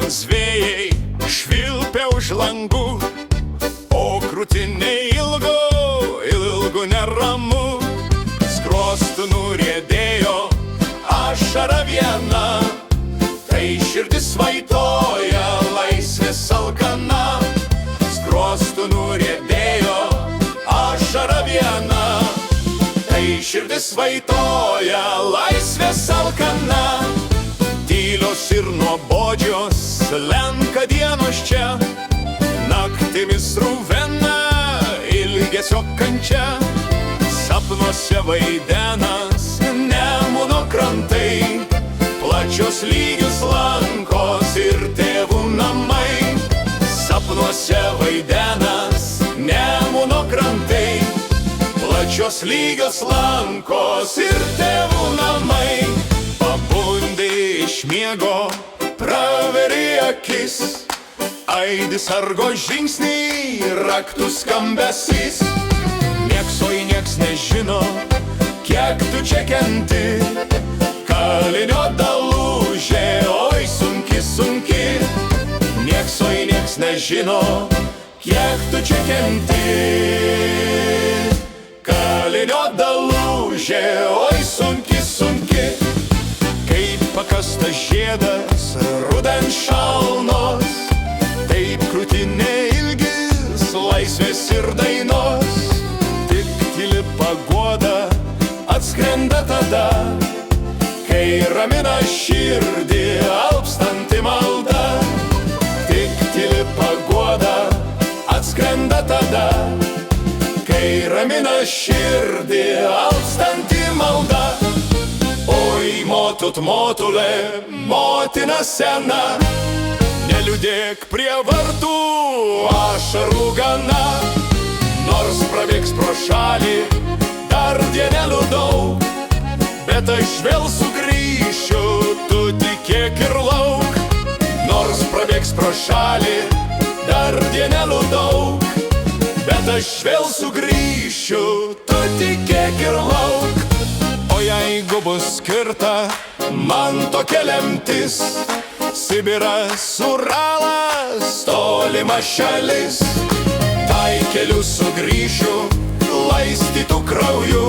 Zvėjai švilpia už langų, o krūtinė ilgu neramu. Skruostu nuriedėjo ašara viena, tai širdis vaitoja laisvės alkana. Skruostu nuriedėjo ašara viena, tai širdis vaitoja laisvės alkana. Tylios ir nuobodžios slenka dienos čia, naktimis rūvena ilgesio kančia. Sapnuose vaidenas Nemuno krantai, plačios lygius lankos ir tėvų namai. Sapnuose vaidenas Nemuno krantai, plačios lygios lankos ir tėvų namai. Pabundi iš miego, praveri akis, aidi sargo žingsniai, raktų skambesys. Nieks nežino, kiek tu čia kenti, kalinio dalužė, oi sunki, sunki. Nieks nežino, kiek tu čia kenti, kalinio dalužė, oi sunki, sunki. Kaip pakastas žiedas rudens šalnos, taip krūtinė ilgis laisvės ir dainos. Tik tyli paguoda atskrenda tada, kai ramina širdį alpstanti malda. Tik tyli paguoda atskrenda tada, kai ramina širdį alpstanti malda. Oi, motut, motulė, motina sena, neliūdėk prie vartų, ašarų gana. Nors prabėgs pro šalį dar dienelių daug, bet aš vėl sugrįšiu, tu tikėk ir lauk. Nors prabėgs pro šalį dar dienelių daug, bet aš vėl sugrįšiu, tu tikėk ir lauk. O jeigu bus skirta man tokia lemtis, Sibiras, Uralas, tolima šalis, tai keliu sugrįšiu, laistytų krauju,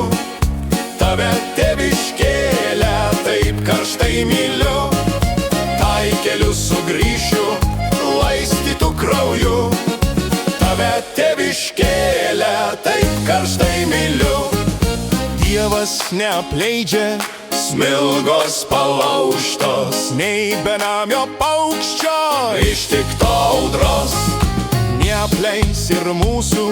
tave tėviškėlę taip karštai myliu. Tai keliu sugrįšiu, laistytų krauju, tave tėviškėlę taip karštai myliu. Dievas neapleidžia smilgos palaužtos, nei benamio paukščio ištikto audros. Neapleis ir mūsų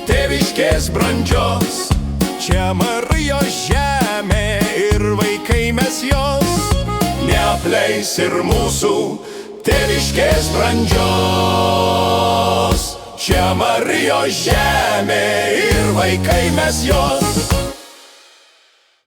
tėviškės brandžios, čia Marijos žemė ir vaikai mes jos. Neapleis ir mūsų tėviškės brandžios, čia Marijos žemė ir vaikai mes jos.